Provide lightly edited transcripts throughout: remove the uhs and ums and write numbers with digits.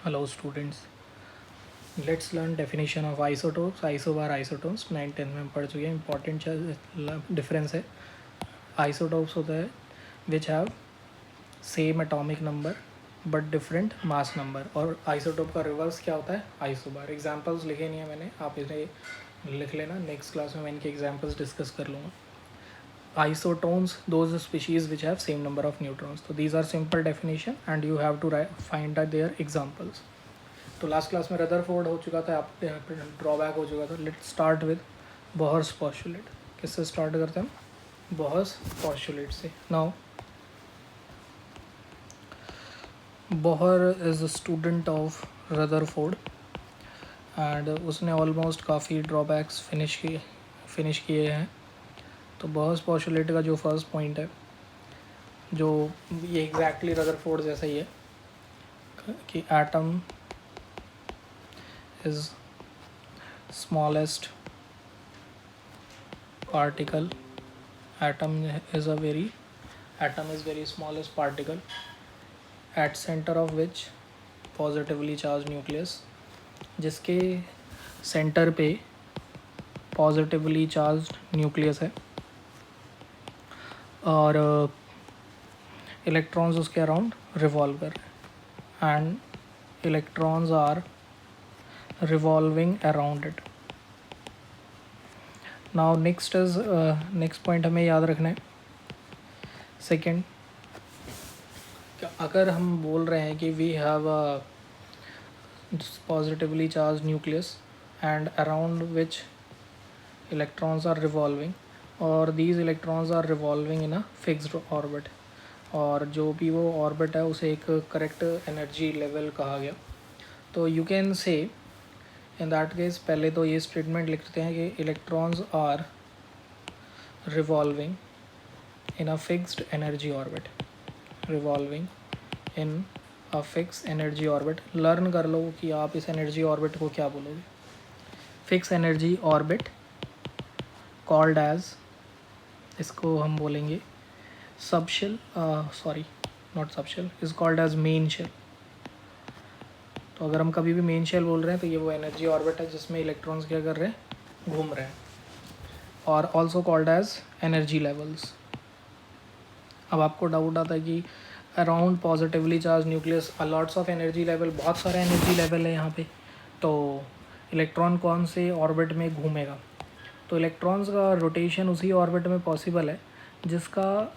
Hello students, let's learn definition of isotopes, isobar isotopes. 9th-10th में पढ़ चुके हैं. Important difference है. Isotopes होता है which have same atomic number but different mass number. और isotope का reverse क्या होता है? Isobar. Examples लिखे नहीं है मैंने, आप इन्हें लिख लेना. Next class में मैं इनके examples discuss कर लूँगा. Isotones, those species which have same number of neutrons. So these are simple definition and you have to find out their examples. तो लास्ट क्लास में रदरफोर्ड हो चुका था, आप ड्रॉबैक हो चुका था. Let's start with Bohr's postulate. किससे स्टार्ट करते हैं हम? बोहर्स पॉस्टुलेट से. Now Bohr is a student of Rutherford and उसने ऑलमोस्ट काफ़ी ड्रॉबैक्स फिनिश किए हैं. तो बोहर्स पॉस्टुलेट का जो फर्स्ट पॉइंट है, जो ये एग्जैक्टली रदरफोर्ड जैसा ही है कि atom is smallest particle. Atom is very smallest particle at center of which positively charged nucleus, जिसके सेंटर पे पॉजिटिवली चार्ज्ड न्यूक्लियस है और इलेक्ट्रॉन्स उसके अराउंड रिवॉल्व कर रहे हैं and electrons are revolving around it. Now next point हमें याद रखना है. सेकेंड, अगर हम बोल रहे हैं कि we have a positively charge nucleus and around which electrons are revolving और these electrons are revolving in a fixed orbit, और जो भी वो ऑर्बिट है उसे एक करेक्ट एनर्जी लेवल कहा गया. तो यू कैन से इन दैट केस पहले तो ये स्टेटमेंट लिखते हैं कि electrons are revolving in a fixed energy orbit. Revolving in a fix energy orbit. Learn कर लो कि आप इस एनर्जी ऑर्बिट को क्या बोलोगे. Fix energy orbit called as, इसको हम बोलेंगे subshell, sorry not subshell, is called as main shell. तो अगर हम कभी भी मेन शेल बोल रहे हैं तो ये वो एनर्जी ऑर्बिट है जिसमें इलेक्ट्रॉन्स क्या कर रहे हैं, घूम रहे हैं. और also called as energy levels. अब आपको डाउट आता है कि around positively charge nucleus lots of energy level, बहुत सारे एनर्जी लेवल है यहाँ पे, तो इलेक्ट्रॉन कौन से ऑर्बिट में घूमेगा. तो इलेक्ट्रॉन्स का रोटेशन उसी ऑर्बिट में पॉसिबल है जिसका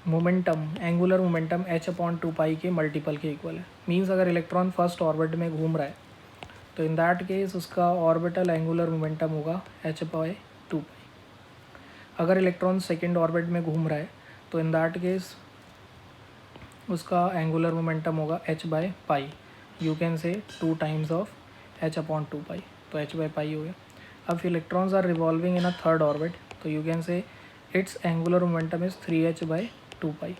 मोमेंटम, एंगुलर मोमेंटम h/2π के मल्टीपल के इक्वल है. मींस अगर इलेक्ट्रॉन फर्स्ट ऑर्बिट में घूम रहा है तो इन दैट केस उसका ऑर्बिटल एंगुलर मोमेंटम होगा h/2π. अगर इलेक्ट्रॉन सेकेंड ऑर्बिट में घूम रहा है तो इन दैट केस उसका एंगुलर मोमेंटम होगा h/π. यू कैन से 2 टाइम्स ऑफ h/2π, तो h/π हो गया. अब electrons are revolving in a third orbit, तो you can say its angular momentum is 3h/2π.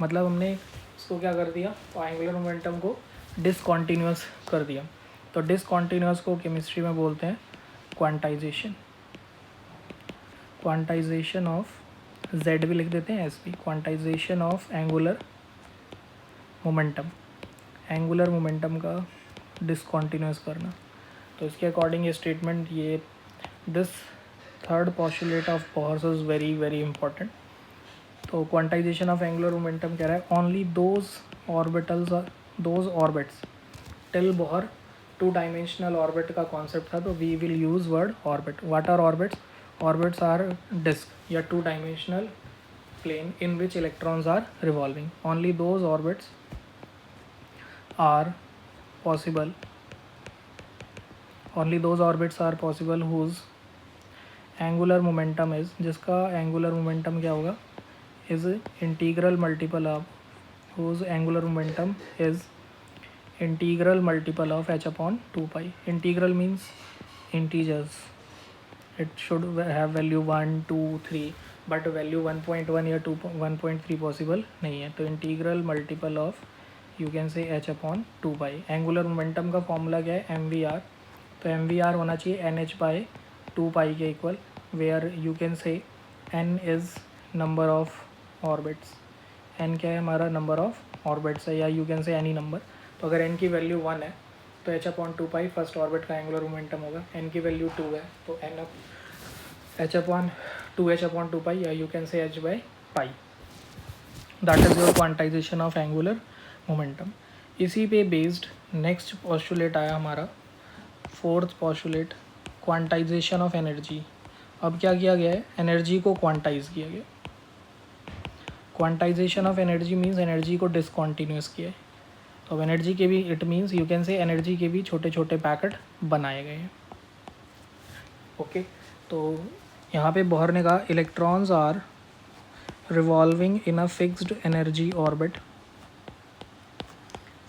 मतलब हमने इसको क्या कर दिया, तो एंगुलर मोमेंटम को डिसकॉन्टीन्यूअस कर दिया. तो डिसकॉन्टीन्यूअस को केमिस्ट्री में बोलते हैं क्वांटाइजेशन. क्वांटाइजेशन ऑफ, z भी लिख देते हैं sp, quantization of angular momentum. Angular momentum का डिसकॉन्टीन्यूअस करना. तो इसके अकॉर्डिंग ये स्टेटमेंट, ये this third postulate of Bohr's is very very important. तो क्वांटाइजेशन ऑफ एंगुलर मोमेंटम कह रहा है only those orbitals, those orbits. Till Bohr 2 dimensional orbit का कॉन्सेप्ट था, तो we will use word orbit. What are orbits? Orbits are disc या 2 dimensional plane in which electrons are revolving. Only those orbits are possible, only those orbits are possible whose angular momentum is, जिसका angular momentum क्या होगा, is integral multiple of, whose angular momentum is integral multiple of h/2π. Integral means integers. It should have value 1, 2, 3, but value 1.1 या 1.3 possible नहीं है. तो integral multiple of, you can से h/2π. Angular momentum का formula क्या है, mvr. तो mvr होना चाहिए nh/2π के equal, where you can say n is number of orbits. n क्या है हमारा, नंबर ऑफ ऑर्बिट्स है, या you can say any number. तो अगर n की वैल्यू 1 है तो h/2 फर्स्ट ऑर्बिट का एंगुलर मोमेंटम होगा, n की वैल्यू 2 है तो n h/2 या यू कैन से h/π, that is your quantization of angular momentum. इसी पे बेस्ड नेक्स्ट पॉस्टुलेट आया हमारा, fourth postulate, quantization of energy. अब क्या किया गया है, एनर्जी को क्वांटाइज किया गया। Quantization of energy means energy को डिसकॉन्टीन्यूस किया है। तो अब एनर्जी के भी, इट मीन्स यू कैन से एनर्जी के भी छोटे छोटे पैकेट बनाए गए हैं। ओके, तो यहाँ पे बोहर ने कहा electrons are revolving in a fixed energy orbit.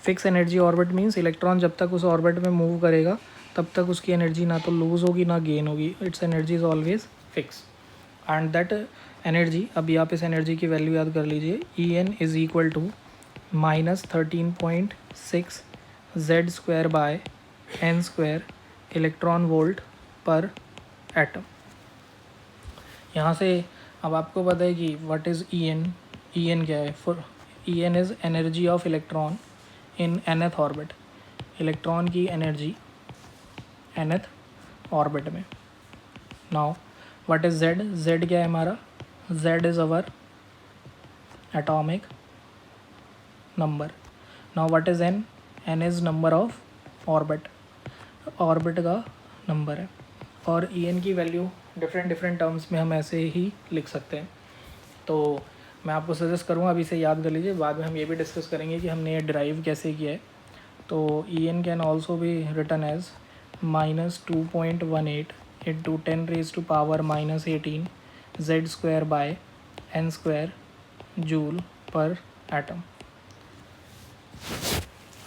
Fix energy orbit means electron जब तक उस ऑर्बिट में मूव करेगा तब तक उसकी एनर्जी ना तो लूज़ होगी ना गेन होगी, its energy is always fix. And that energy, अभी आप इस एनर्जी की वैल्यू याद कर लीजिए, En is equal to -13.6 Z²/n² electron volt per atom. यहाँ से अब आपको पता है कि व्हाट इज़ En, En क्या है, for En is energy of electron in nth orbit, electron की एनर्जी nth ऑर्बिट में। Now what is Z, Z क्या है हमारा, Z is our atomic number. Now what is n, n is number of orbit, orbit का number है। और En की value different terms में हम ऐसे ही लिख सकते हैं। तो मैं आपको सजेस्ट करूँगा अभी से याद कर लीजिए, बाद में हम ये भी डिस्कस करेंगे कि हमने ये ड्राइव कैसे किया है। तो En कैन ऑल्सो भी written as -2.18 into 10⁻⁻18 Z²/n² joule per atom.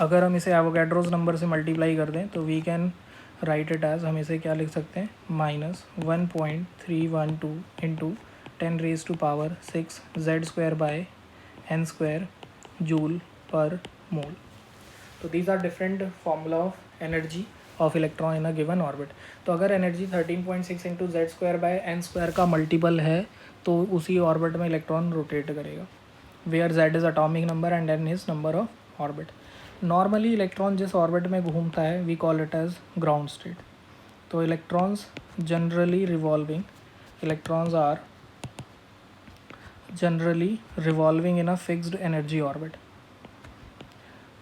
अगर हम इसे एवोगैड्रोस नंबर से मल्टीप्लाई कर दें तो we can write it as, हम इसे क्या लिख सकते हैं, -1.312 into 10⁻6 Z²/n² joule per mole. तो these are different formula of energy of electron in a given orbit. तो अगर एनर्जी 13.6 इंटू Z²/n² का मल्टीपल है तो उसी ऑर्बिट में इलेक्ट्रॉन रोटेट करेगा, where Z is atomic number and n is number of orbit. Normally electron जिस orbit में घूमता है we call it as ground state. तो electrons generally revolving, electrons are generally revolving in a fixed energy orbit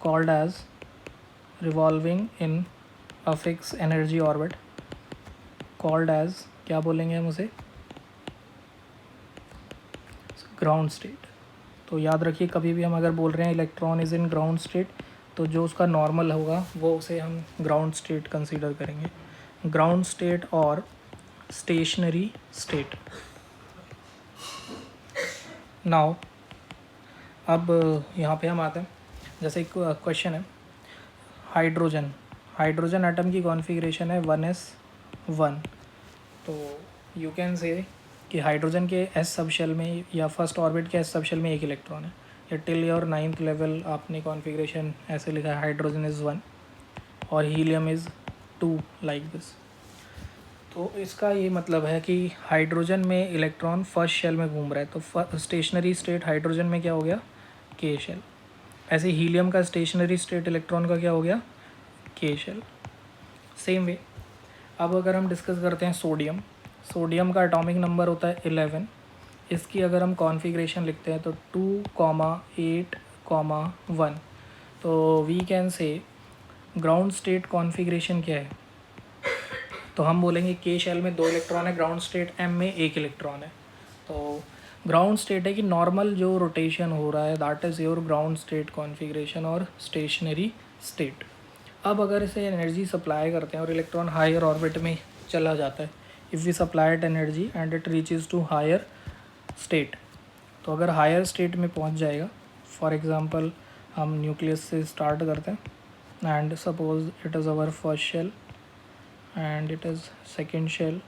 called as revolving in a fixed energy orbit called as, क्या बोलेंगे हम उसे, ground state. तो याद रखिए कभी भी हम अगर बोल रहे हैं electron is in ground state तो जो उसका नॉर्मल होगा वो उसे हम ग्राउंड स्टेट कंसीडर करेंगे, ग्राउंड स्टेट और स्टेशनरी स्टेट। नाउ अब यहाँ पे हम आते हैं, जैसे एक क्वेश्चन है, हाइड्रोजन एटम की कॉन्फ़िगरेशन है 1s1। तो यू कैन से कि हाइड्रोजन के s सब शेल में या फर्स्ट ऑर्बिट के s सब शेल में एक इलेक्ट्रॉन है, या टिल योर 9th लेवल आपने कॉन्फ़िगरेशन ऐसे लिखा है, हाइड्रोजन इज़ 1 और हीलियम इज़ 2 लाइक दिस। तो इसका ये मतलब है कि हाइड्रोजन में इलेक्ट्रॉन फर्स्ट शेल में घूम रहा है, तो स्टेशनरी स्टेट हाइड्रोजन में क्या हो गया, के शेल। ऐसे हीलियम का स्टेशनरी स्टेट इलेक्ट्रॉन का क्या हो गया, के शेल। सेम वे अब अगर हम डिस्कस करते हैं सोडियम का एटॉमिक नंबर होता है 11। इसकी अगर हम कॉन्फ़िगरेशन लिखते हैं तो 2,8,1। तो we can say ground state configuration क्या है, तो हम बोलेंगे के शेल में 2 इलेक्ट्रॉन है, ग्राउंड स्टेट एम में 1 इलेक्ट्रॉन है। तो ग्राउंड स्टेट है कि नॉर्मल जो रोटेशन हो रहा है that is your ground state configuration और स्टेशनरी स्टेट। अब अगर इसे एनर्जी सप्लाई करते हैं और इलेक्ट्रॉन हायर ऑर्बिट में चला जाता है, if we supplied energy and it reaches to higher state, तो अगर हायर स्टेट में पहुंच जाएगा, फॉर एग्जांपल हम न्यूक्लियस से स्टार्ट करते हैं and suppose it is our first shell and it is second shell,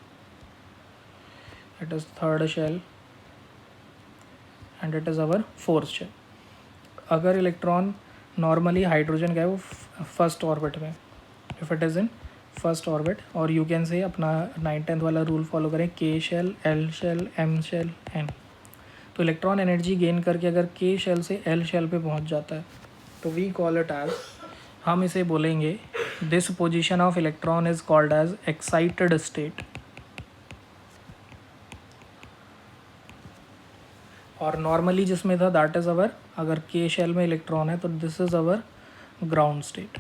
it is third shell and it is our fourth shell। अगर इलेक्ट्रॉन नॉर्मली हाइड्रोजन का है वो फर्स्ट ऑर्बिट में, if it is in first orbit, और you can say अपना 9th वाला rule follow करें, K shell, L shell, M shell, N. तो इलेक्ट्रॉन एनर्जी गेन करके अगर के शेल से एल शेल पे पहुंच जाता है तो वी कॉल इट एज, हम इसे बोलेंगे this position of electron is called as excited state. और नॉर्मली जिसमें था दैट इज़ अवर, अगर के शेल में इलेक्ट्रॉन है तो this is our ground state.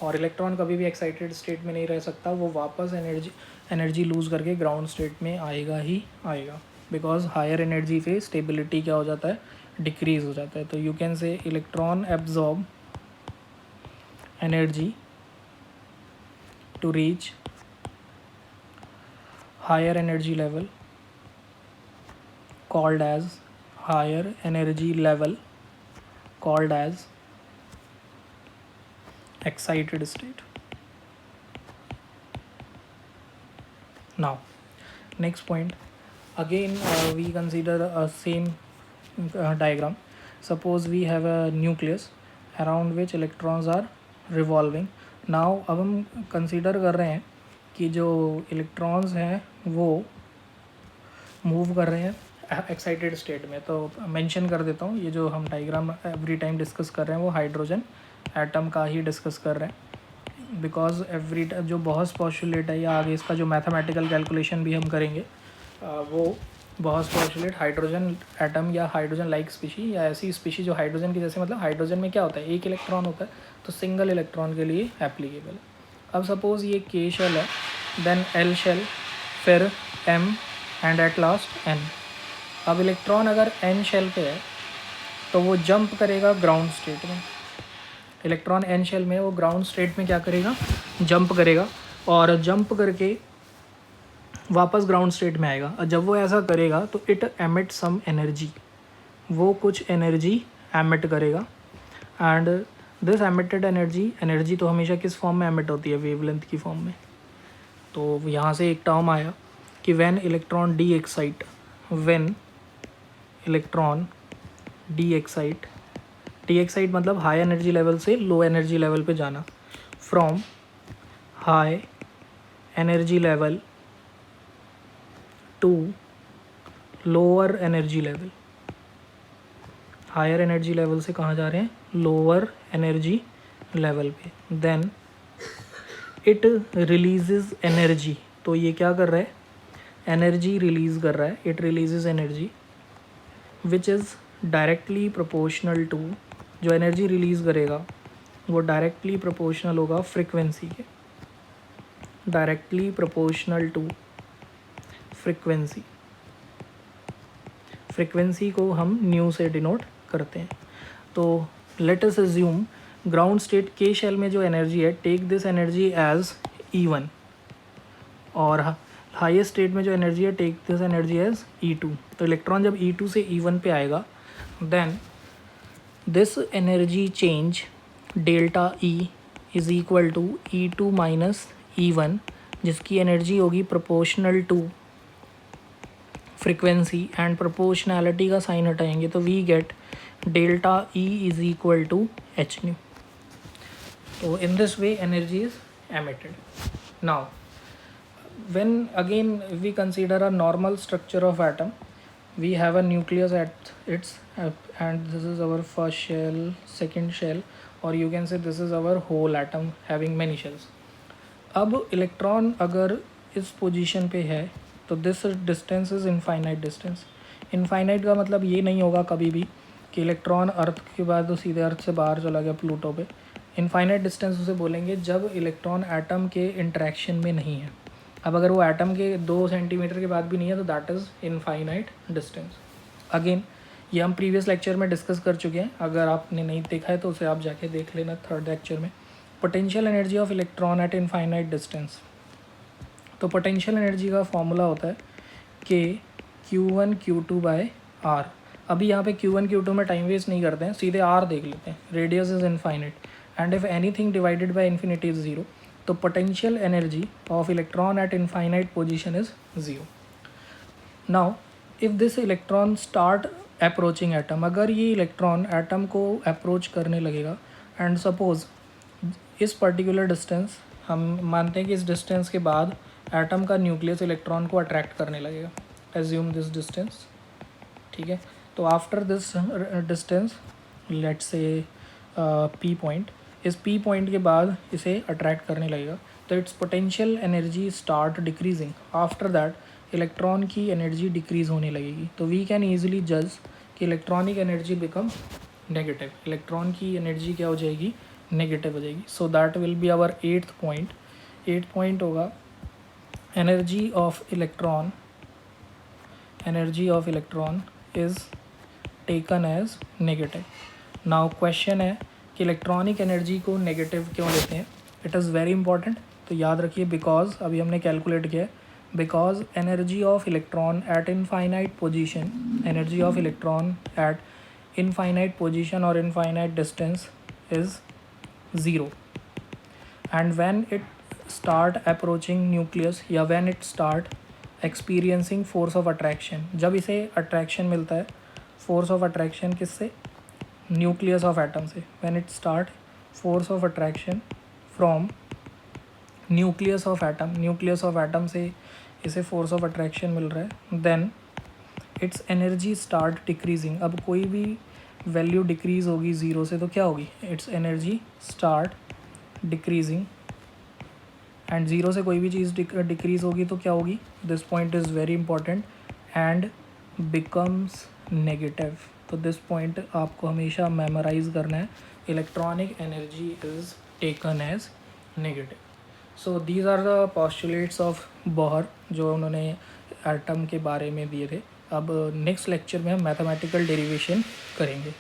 और इलेक्ट्रॉन कभी भी एक्साइटेड स्टेट में नहीं रह सकता, वो वापस एनर्जी लूज़ करके ग्राउंड स्टेट में आएगा ही आएगा, बिकॉज हायर एनर्जी पे स्टेबिलिटी क्या हो जाता है, डिक्रीज हो जाता है। तो you can say electron absorb energy to reach higher energy level called as excited state. Now next point, again we consider a same diagram. Suppose we have a nucleus around which electrons are revolving. Now अब हम consider कर रहे हैं कि जो electrons हैं वो move कर रहे हैं एक्साइटेड स्टेट में। तो मेंशन कर देता हूँ, ये जो हम डायग्राम एवरी टाइम डिस्कस कर रहे हैं वो हाइड्रोजन एटम का ही डिस्कस कर रहे हैं, बिकॉज एवरी जो बॉस पोस्टुलेट है या आगे इसका जो मैथमेटिकल कैलकुलेशन भी हम करेंगे वो बॉस पोस्टुलेट हाइड्रोजन एटम या हाइड्रोजन लाइक स्पीशी या ऐसी स्पीशी जो हाइड्रोजन की जैसे, मतलब हाइड्रोजन में क्या होता है, एक इलेक्ट्रॉन होता है, तो सिंगल इलेक्ट्रॉन के लिए एप्लीकेबल है। अब सपोज़ ये के शेल है, देन एल शेल, फिर M and at last N. अब इलेक्ट्रॉन अगर एन शेल पे है तो वो जंप करेगा ग्राउंड स्टेट में। इलेक्ट्रॉन एन शेल में वो ग्राउंड स्टेट में क्या करेगा, जंप करेगा, और जंप करके वापस ग्राउंड स्टेट में आएगा। और जब वो ऐसा करेगा तो इट एमिट सम एनर्जी, वो कुछ एनर्जी एमिट करेगा। एंड दिस एमिटेड एनर्जी तो हमेशा किस फॉर्म में एमिट होती है, वेवलेंथ की फॉर्म में। तो यहाँ से एक टर्म आया कि व्हेन इलेक्ट्रॉन डी एक्साइट मतलब हाई एनर्जी लेवल से लो एनर्जी लेवल पे जाना, from high energy level to lower energy level. Higher energy level से कहाँ जा रहे हैं, लोअर एनर्जी लेवल पे। देन इट रिलीजेज एनर्जी, तो ये क्या कर रहा है, एनर्जी रिलीज़ कर रहा है। It releases energy which is directly proportional to, जो एनर्जी रिलीज़ करेगा वो डायरेक्टली प्रोपोर्शनल होगा फ्रिक्वेंसी के, directly proportional to frequency. Frequency को हम न्यू से डिनोट करते हैं। तो let us assume ground state के शेल में जो एनर्जी है, take this energy as E1, और हाईएस्ट स्टेट में जो एनर्जी है, take this energy as E2। तो इलेक्ट्रॉन जब E2 से E1 पे आएगा, then this energy change delta E is equal to E2 minus E1, जिसकी एनर्जी होगी proportional to frequency, and proportionality का साइन हटाएंगे तो we get delta E is equal to h nu. तो in this way energy is emitted. Now when again we consider a normal structure of atom, we have a nucleus at its and this is our first shell, second shell, or you can say this is our whole atom having many shells. अब electron अगर इस position पे है तो this distance is infinite distance. Infinite का मतलब ये नहीं होगा कभी भी कि इलेक्ट्रॉन अर्थ के बाद तो सीधे अर्थ से बाहर चला गया प्लूटो पे। इनफाइनाइट डिस्टेंस उसे बोलेंगे जब इलेक्ट्रॉन एटम के इंटरेक्शन में नहीं है। अब अगर वो एटम के 2 सेंटीमीटर के बाद भी नहीं है तो that is infinite distance. Again ये हम प्रीवियस लेक्चर में डिस्कस कर चुके हैं, अगर आपने नहीं देखा है तो उसे आप जाके देख लेना 3rd लेक्चर में। Potential energy of electron at infinite distance. तो पोटेंशियल एनर्जी का फॉर्मूला होता है कि Q1 Q2 बाय R। अभी यहाँ पे Q1 Q2 में टाइम वेस्ट नहीं करते हैं, सीधे R देख लेते हैं। Radius is infinite and if anything divided by infinity is 0, तो potential energy of electron at infinite position is 0. Now if this electron start approaching atom, अगर ये इलेक्ट्रॉन एटम को अप्रोच करने लगेगा, एंड सपोज इस पर्टिकुलर डिस्टेंस, हम मानते हैं कि इस डिस्टेंस के बाद एटम का न्यूक्लियस इलेक्ट्रॉन को अट्रैक्ट करने लगेगा, एज्यूम दिस डिस्टेंस, ठीक है। तो after this distance let's say P point, इस पी पॉइंट के बाद इसे अट्रैक्ट करने लगेगा, तो its potential energy start decreasing. After that electron की एनर्जी डिक्रीज होने लगेगी। तो वी कैन ईजिली जज कि electronic energy become negative, electron की एनर्जी क्या हो जाएगी, नेगेटिव हो जाएगी। So that will be our eighth point. Eighth point होगा energy of electron is taken as negative. Now question है कि इलेक्ट्रॉनिक एनर्जी को नेगेटिव क्यों लेते हैं। इट इज़ वेरी इंपॉर्टेंट, तो याद रखिए बिकॉज अभी हमने कैलकुलेट किया है, because energy of electron at infinite position, energy of electron at infinite position और infinite distance is zero, and when it start approaching nucleus या when it start experiencing force of attraction, जब इसे attraction मिलता है, force of attraction किससे, nucleus of atom से, when it start force of attraction from nucleus of atom, nucleus of atom से इसे force of attraction मिल रहा है, then its energy start decreasing. अब कोई भी वैल्यू डिक्रीज होगी ज़ीरो से तो क्या होगी, its energy start decreasing, and zero से कोई भी चीज़ डिक्रीज़ होगी तो क्या होगी, this point is very important, and becomes negative. तो दिस पॉइंट आपको हमेशा मेमोराइज करना है, electronic energy is taken as negative. So these are the postulates of Bohr जो उन्होंने एटम के बारे में दिए थे। अब नेक्स्ट लेक्चर में हम मैथमेटिकल डेरिवेशन करेंगे।